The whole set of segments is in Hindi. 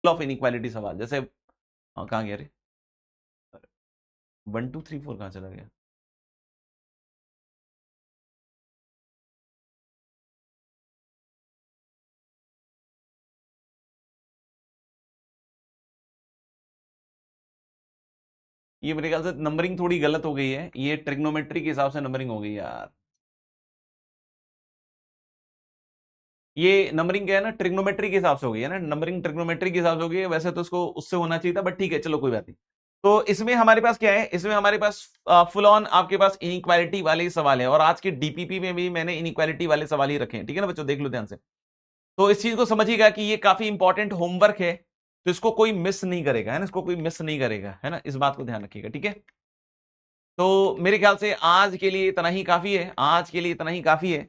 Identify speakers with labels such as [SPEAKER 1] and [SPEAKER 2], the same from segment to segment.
[SPEAKER 1] ऑफ इनइक्वालिटी सवाल, जैसे कहाँ गया रे, 1 2 3 4 कहाँ चला गया? ये मेरे ख्याल से नंबरिंग थोड़ी गलत हो गई है, ये ट्रिग्नोमेट्री के हिसाब से नंबरिंग हो गई यार। ये नंबरिंग क्या है ना, ट्रिग्नोमेट्री के हिसाब से हो गई है ना, नंबरिंग ट्रिग्नोमेट्री के हिसाब से हो गई है, वैसे तो उसको उससे होना चाहिए था, बट ठीक है चलो कोई बात नहीं। तो इसमें हमारे पास क्या है, इसमें हमारे पास फुल ऑन आपके पास इनइक्वालिटी वाले ही सवाल है, और आज के डीपीपी में भी मैंने इनइक्वालिटी वाले सवाल ही रखे हैं, ठीक है ना बच्चों, देख लो ध्यान से। तो इस चीज को समझिएगा कि ये काफी इंपॉर्टेंट होमवर्क है, तो इसको कोई मिस नहीं करेगा, है ना, इसको कोई मिस नहीं करेगा, है ना, इस बात को ध्यान रखिएगा, ठीक है। तो मेरे ख्याल से आज के लिए इतना ही काफी है, आज के लिए इतना ही काफी है।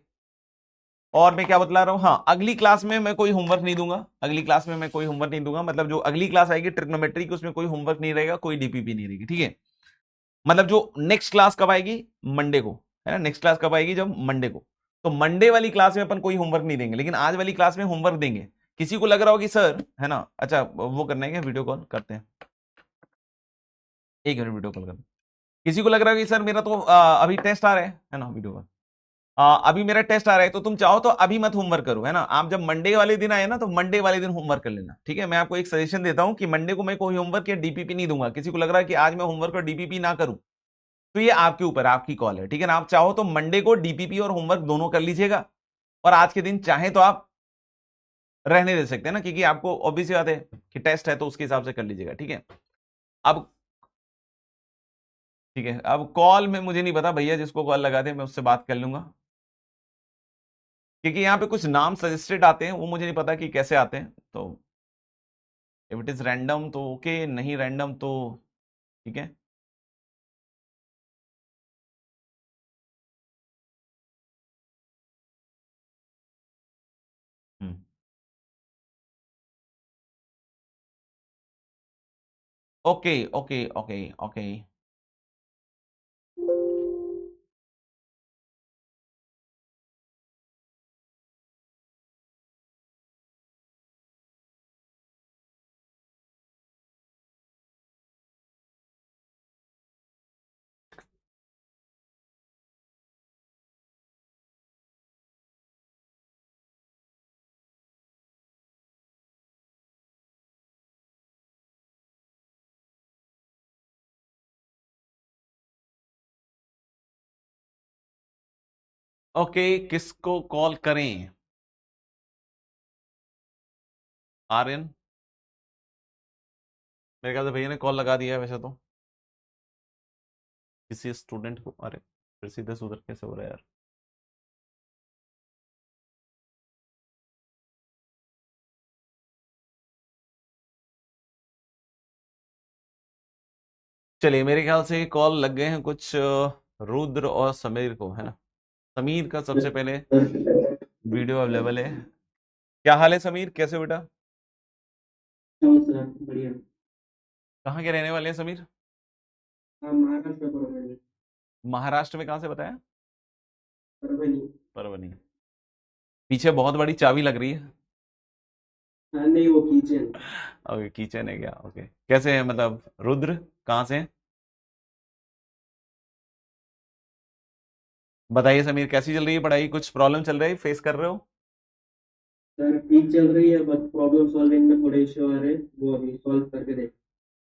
[SPEAKER 1] और मैं क्या बतला रहा हूं, हाँ अगली क्लास में मैं कोई होमवर्क नहीं दूंगा, अगली क्लास में मैं कोई होमवर्क नहीं दूंगा, मतलब जो अगली क्लास आएगी ट्रिग्नोमेट्री की, उसमें कोई होमवर्क नहीं रहेगा, कोई डीपीपी नहीं रहेगी, ठीक है। मतलब जो नेक्स्ट क्लास कब आएगी, मंडे को, है ना, नेक्स्ट क्लास कब आएगी, जब मंडे को। तो मंडे वाली क्लास में अपन कोई होमवर्क नहीं देंगे, लेकिन आज वाली क्लास में होमवर्क देंगे। किसी को लग रहा हो कि सर, है ना, अच्छा वो करना है क्या, वीडियो कॉल करते हैं, एक मिनट वीडियो कॉल करते हैं। किसी को लग रहा है कि सर मेरा तो अभी टेस्ट आ रहा है ना, वीडियो कॉल, अभी मेरा टेस्ट आ रहा है, तो तुम चाहो तो अभी मत होमवर्क करो, है ना, आप जब मंडे वाले दिन आए ना, तो मंडे वाले दिन होमवर्क कर लेना, ठीक है। मैं आपको एक सजेशन देता हूं कि मंडे को मैं कोई होमवर्क या डीपीपी नहीं दूंगा। किसी को लग रहा है कि आज मैं होमवर्क और डीपीपी ना करूं, तो ये आपके ऊपर, आपकी कॉल है, ठीक है ना। आप चाहो तो मंडे को डीपीपी और होमवर्क दोनों कर लीजिएगा, और आज के दिन चाहे तो आप रहने दे सकते हैं ना, क्योंकि आपको ऑब्वियस बात है कि टेस्ट है, तो उसके हिसाब से कर लीजिएगा, ठीक है। अब ठीक है, अब कॉल में मुझे नहीं पता, भैया जिसको कॉल लगा दे मैं उससे बात कर लूंगा, क्योंकि यहाँ पे कुछ नाम सजेस्टेड आते हैं, वो मुझे नहीं पता कि कैसे आते हैं। तो इफ इट इज रैंडम तो ओके, नहीं रैंडम तो ठीक है। Hmm, okay okay okay okay. Okay, किसको कॉल करें, आर्यन? मेरे ख्याल से भैया ने कॉल लगा दिया है वैसे तो, किसी स्टूडेंट को। अरे फिर सीधे से उधर कैसे हो रहा है यार। चलिए, मेरे ख्याल से कॉल लग गए हैं कुछ रुद्र और समीर को, है ना। समीर का सबसे पहले वीडियो अवेलेबल है। क्या हाल है समीर, कैसे हो बेटा?
[SPEAKER 2] बढ़िया।
[SPEAKER 1] कहाँ के रहने वाले हैं समीर?
[SPEAKER 2] हाँ, महाराष्ट्र परभणी।
[SPEAKER 1] महाराष्ट्र में कहाँ से बताया?
[SPEAKER 2] परभणी।
[SPEAKER 1] परभणी। पीछे बहुत बड़ी चाबी लग रही है।
[SPEAKER 2] हाँ, नहीं वो किचन।
[SPEAKER 1] ओके, किचन है क्या, ओके। कैसे है मतलब रुद्र, कहाँ से हैं? बताइए समीर, कैसी चल रही है पढ़ाई, कुछ प्रॉब्लम चल रही है, फेस कर रहे हो?
[SPEAKER 2] सर ठीक चल रही है, बट प्रॉब्लम सॉल्विंग में थोड़े इश्यू आ रहे हैं, वो अभी सॉल्व करके देख।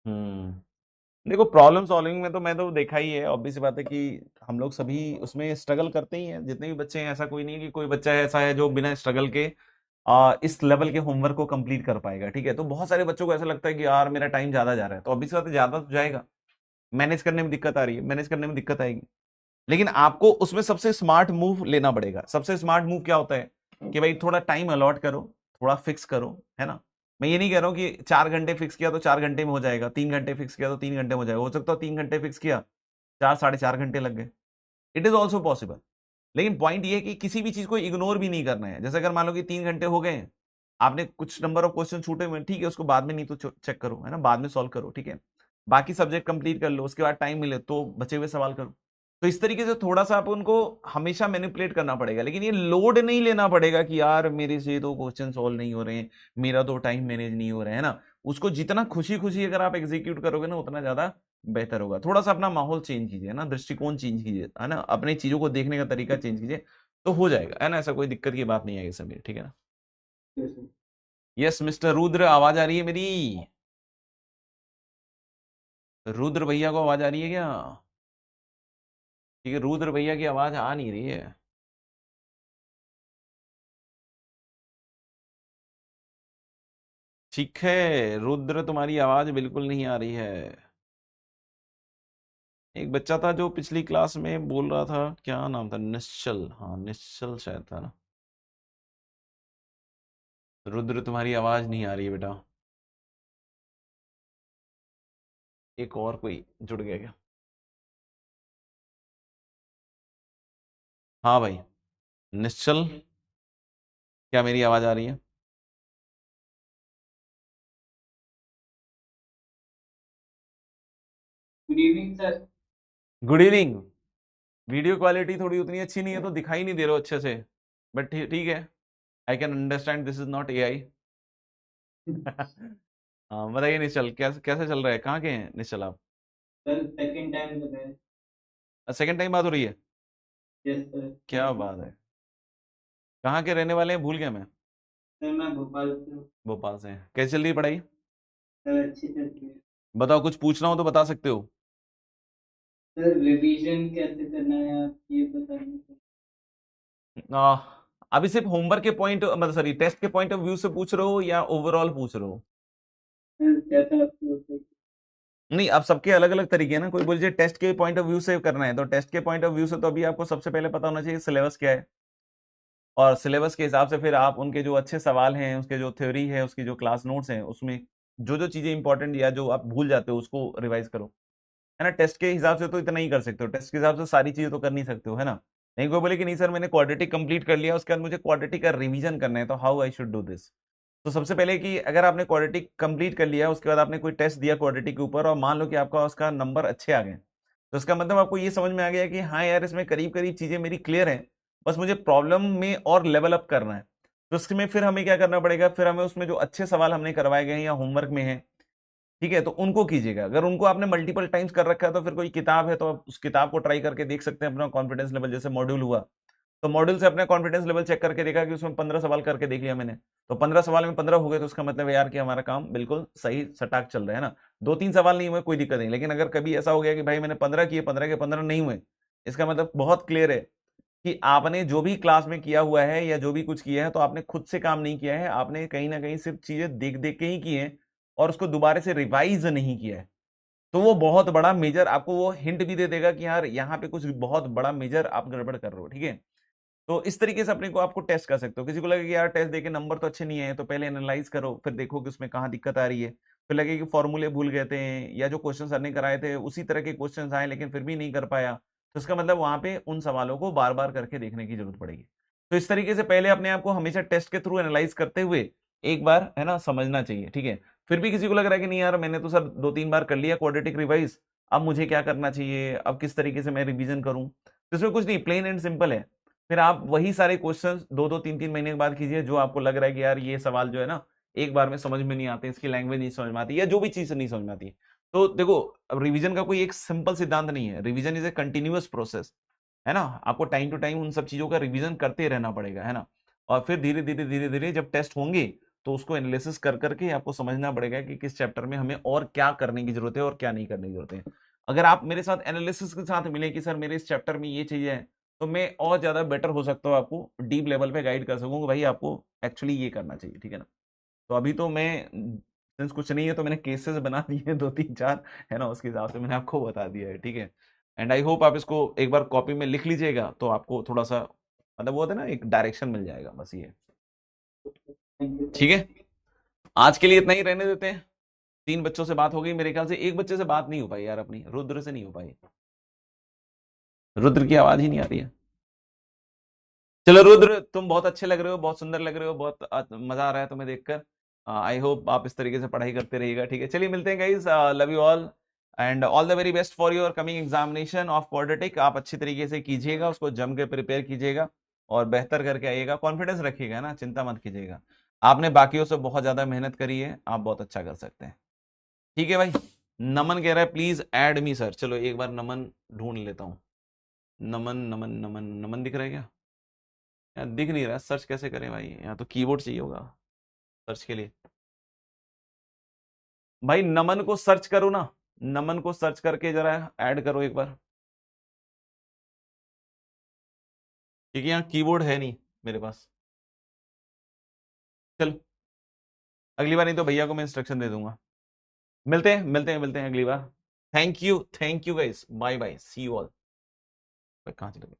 [SPEAKER 1] हम्म। देखो, प्रॉब्लम सॉल्विंग में तो मैं तो देखा ही है, ऑब्वियस सी बात है कि हम लोग सभी उसमें स्ट्रगल करते ही हैं, जितने भी बच्चे हैं। ऐसा कोई नहीं है कि कोई बच्चा ऐसा है जो बिना स्ट्रगल के इस लेवल के होमवर्क को कंप्लीट कर पाएगा, ठीक है। तो बहुत सारे बच्चों को ऐसा लगता है कि यार मेरा टाइम ज्यादा जा रहा है, तो ऑब्वियस बात है ज्यादा तो जाएगा, मैनेज करने में दिक्कत आ रही है, मैनेज करने में दिक्कत आएगी। लेकिन आपको उसमें सबसे स्मार्ट मूव लेना पड़ेगा। सबसे स्मार्ट मूव क्या होता है कि भाई थोड़ा टाइम अलॉट करो, थोड़ा फिक्स करो, है ना। मैं ये नहीं कह रहा हूं कि 4 घंटे फिक्स किया तो 4 घंटे में हो जाएगा, 3 घंटे फिक्स किया तो 3 घंटे में हो जाएगा, हो सकता है 3 घंटे फिक्स किया, 4 साढ़े 4 घंटे लग गए, इट इज ऑल्सो पॉसिबल। लेकिन पॉइंट ये है कि किसी भी चीज को इग्नोर भी नहीं करना है। जैसे अगर मान लो कि 3 घंटे हो गए, आपने कुछ नंबर ऑफ क्वेश्चन छूटे हुए, ठीक है, उसको बाद में नहीं तो चेक करो, है ना, बाद में सॉल्व करो, ठीक है। बाकी सब्जेक्ट कंप्लीट कर लो, उसके बाद टाइम मिले तो बचे हुए सवाल करो। तो इस तरीके से थोड़ा सा आप उनको हमेशा मैनिपुलेट करना पड़ेगा, लेकिन ये लोड नहीं लेना पड़ेगा कि यार मेरे से तो क्वेश्चन सॉल्व नहीं हो रहे हैं, मेरा तो टाइम मैनेज नहीं हो रहा है ना। उसको जितना खुशी खुशी अगर आप एग्जीक्यूट करोगे ना उतना ज्यादा बेहतर होगा। थोड़ा सा अपना माहौल चेंज कीजिए ना, दृष्टिकोण चेंज कीजिए, है ना, अपनी चीजों को देखने का तरीका चेंज कीजिए, तो हो जाएगा, है ना, ऐसा कोई दिक्कत की बात नहीं आएगी समीर, ठीक है ना।
[SPEAKER 2] Yes, sir.
[SPEAKER 1] Yes mister Rudra, आवाज आ रही है मेरी? रुद्र भैया को आवाज आ रही है क्या? ठीक है, रुद्र भैया की आवाज आ नहीं रही है। ठीक है रुद्र, तुम्हारी आवाज बिल्कुल नहीं आ रही है। एक बच्चा था जो पिछली क्लास में बोल रहा था, क्या नाम था, निश्चल, हाँ निश्चल शायद था ना। रुद्र तुम्हारी आवाज नहीं आ रही है बेटा। एक और कोई जुड़ गया क्या? हाँ भाई, निश्चल, क्या मेरी आवाज आ रही है?
[SPEAKER 2] Good evening sir.
[SPEAKER 1] Good evening. Video quality थोड़ी उतनी अच्छी नहीं है तो दिखाई नहीं दे रहा अच्छे से, बट ठीक है, I can understand, this is not AI. हाँ बताइए निश्चल, कैसे कैसे चल रहा है, कहाँ के हैं निश्चल आप?
[SPEAKER 2] सर सेकंड टाइम तो है।
[SPEAKER 1] सेकंड टाइम बात हो रही है?
[SPEAKER 2] Yes sir.
[SPEAKER 1] क्या बात है, कहाँ के रहने वाले हैं, भूल गया मैं।
[SPEAKER 2] सर मैं भोपाल से हूँ।
[SPEAKER 1] भोपाल से हैं। कैसी चल रही है पढ़ाई?
[SPEAKER 2] सर अच्छी चल रही है।
[SPEAKER 1] बताओ, कुछ पूछना हो तो बता सकते हो।
[SPEAKER 2] सर रिवीजन कैसे करना है आप ये बताइए सर।
[SPEAKER 1] आ, अभी सिर्फ होमवर्क के पॉइंट, मतलब सॉरी टेस्ट के पॉइंट ऑफ व्यू से पूछ रहे हो या ओवरऑल पूछ रहे हो?
[SPEAKER 2] सर जैसा आपको सर।
[SPEAKER 1] नहीं, अब सबके अलग अलग तरीके हैं ना, कोई बोलिए टेस्ट के पॉइंट ऑफ व्यू से करना है तो टेस्ट के पॉइंट ऑफ व्यू से तो अभी आपको सबसे पहले पता होना चाहिए सिलेबस क्या है, और सिलेबस के हिसाब से फिर आप उनके जो अच्छे सवाल हैं, उसके जो थ्योरी है, उसकी जो क्लास नोट्स हैं, उसमें जो जो चीजें इंपॉर्टेंट या जो आप भूल जाते हो उसको रिवाइज करो, है ना। टेस्ट के हिसाब से तो इतना ही कर सकते हो, टेस्ट के हिसाब से सारी चीजें तो कर नहीं सकते हो, है ना। नहीं कोई बोले कि नहीं सर मैंने क्वाड्रेटिक कंप्लीट कर लिया, उसके बाद मुझे क्वाड्रेटिक का रिवीजन करना है, तो how I should do this. तो सबसे पहले कि अगर आपने क्वाड्रेटिक कंप्लीट कर लिया, उसके बाद आपने कोई टेस्ट दिया क्वाड्रेटिक के ऊपर और मान लो कि आपका उसका नंबर अच्छे आ गए, तो इसका मतलब आपको ये समझ में आ गया कि हाँ यार इसमें करीब करीब चीजें मेरी क्लियर हैं, बस मुझे प्रॉब्लम में और लेवल अप करना है। तो उसमें फिर हमें क्या करना पड़ेगा, फिर हमें उसमें जो अच्छे सवाल हमने करवाए गए हैं या होमवर्क में है, ठीक है, तो उनको कीजिएगा। अगर उनको आपने मल्टीपल टाइम्स कर रखा है तो फिर कोई किताब है तो आप उस किताब को ट्राई करके देख सकते हैं अपना कॉन्फिडेंस लेवल, जैसे मॉड्यूल हुआ तो मॉड्यूल से अपने कॉन्फिडेंस लेवल चेक करके देखा कि उसमें 15 सवाल करके देख लिया मैंने, तो 15 सवाल में 15 हो गए, तो उसका मतलब है यार कि हमारा काम बिल्कुल सही सटाक चल रहा है ना। 2-3 सवाल नहीं हुए कोई दिक्कत नहीं, लेकिन अगर कभी ऐसा हो गया कि भाई मैंने 15 किए, 15 के 15 नहीं हुए, इसका मतलब बहुत क्लियर है कि आपने जो भी क्लास में किया हुआ है या जो भी कुछ किया है तो आपने खुद से काम नहीं किया है, आपने कहीं ना कहीं सिर्फ चीजें देख देख के ही की है और उसको दोबारा से रिवाइज नहीं किया है। तो वो बहुत बड़ा मेजर आपको वो हिंट भी दे देगा कि यार यहाँ पे कुछ बहुत बड़ा मेजर आप गड़बड़ कर रहे हो, ठीक है। तो इस तरीके से अपने को आपको टेस्ट कर सकते हो। किसी को लगे कि यार टेस्ट देके नंबर तो अच्छे नहीं आए, तो पहले एनालाइज करो, फिर देखो कि उसमें कहाँ दिक्कत आ रही है, फिर लगे कि फॉर्मूले भूल गए थे या जो क्वेश्चन सर ने कराए थे उसी तरह के क्वेश्चन आए लेकिन फिर भी नहीं कर पाया, तो इसका मतलब वहां पे उन सवालों को बार बार करके देखने की जरूरत पड़ेगी। तो इस तरीके से पहले अपने आप को हमेशा टेस्ट के थ्रू एनालाइज करते हुए एक बार, है ना, समझना चाहिए, ठीक है। फिर भी किसी को लग रहा है कि नहीं यार मैंने तो सर 2-3 बार कर लिया क्वाड्रेटिक रिवाइज, अब मुझे क्या करना चाहिए, अब किस तरीके से मैं रिवीजन करूं, तो इसमें कुछ नहीं, प्लेन एंड सिंपल है। फिर आप वही सारे क्वेश्चंस 2-2 3-3 महीने के बाद कीजिए जो आपको लग रहा है कि यार ये सवाल जो है ना एक बार में समझ में नहीं आते, इसकी लैंग्वेज नहीं समझ में आती या जो भी चीज नहीं समझ में आती है। तो देखो, अब रिवीजन का कोई एक सिंपल सिद्धांत नहीं है, revision is a continuous process, है ना। आपको टाइम टू टाइम उन सब चीजों का रिवीजन करते रहना पड़ेगा, है ना। और फिर धीरे धीरे धीरे धीरे जब टेस्ट होंगे तो उसको एनालिसिस कर करके आपको समझना पड़ेगा कि किस चैप्टर में हमें और क्या करने की जरूरत है और क्या नहीं करने की जरूरत है। अगर आप मेरे साथ एनालिसिस के साथ मिले कि सर मेरे इस चैप्टर में ये चीजें हैं, तो मैं और ज्यादा बेटर हो सकता हूँ, आपको डीप लेवल पे गाइड कर सकूँ कि भाई आपको एक्चुअली ये करना चाहिए, ठीक है ना। तो अभी तो मैं, सिंस कुछ नहीं है तो मैंने केसेस बना दिए हैं 2-3-4, है ना, उसके हिसाब से मैंने आपको बता दिया है, ठीक है। एंड आई होप आप इसको एक बार कॉपी में लिख लीजिएगा तो आपको थोड़ा सा मतलब वो होता है ना, एक डायरेक्शन मिल जाएगा, बस ये,
[SPEAKER 2] थैंक यू
[SPEAKER 1] ठीक
[SPEAKER 2] सर।
[SPEAKER 1] है। आज के लिए इतना ही रहने देते हैं। 3 बच्चों से बात हो गई, मेरे ख्याल से एक बच्चे से बात नहीं हो पाई यार अपनी, रुद्र से नहीं हो पाई, रुद्र की आवाज ही नहीं आ रही है। चलो रुद्र, तुम बहुत अच्छे लग रहे हो, बहुत सुंदर लग रहे हो, बहुत मजा आ रहा है तुम्हें देखकर। आई होप आप इस तरीके से पढ़ाई करते रहिएगा, ठीक है। चलिए मिलते हैं guys, love you all and all the very best for your coming examination of quadratic. आप अच्छी तरीके से कीजिएगा, उसको जम के प्रिपेयर कीजिएगा और बेहतर करके आइएगा, कॉन्फिडेंस रखिएगा ना, चिंता मत कीजिएगा। आपने बाकियों से बहुत ज्यादा मेहनत करी है, आप बहुत अच्छा कर सकते हैं। ठीक है भाई। नमन कह रहा है प्लीज ऐड मी सर। चलो एक बार नमन ढूंढ लेता हूं। नमन नमन नमन नमन दिख रहा है क्या? यार दिख नहीं रहा, सर्च कैसे करें भाई, यहाँ तो कीबोर्ड चाहिए होगा सर्च के लिए। भाई नमन को सर्च करो ना, नमन को सर्च करके जरा ऐड करो एक बार, क्योंकि यहाँ कीबोर्ड है नहीं मेरे पास। चल अगली बार नहीं तो भैया को मैं इंस्ट्रक्शन दे दूंगा। मिलते हैं मिलते हैं मिलते हैं अगली बार। Thank you guys, bye bye, see you all. कहाँ चले गए?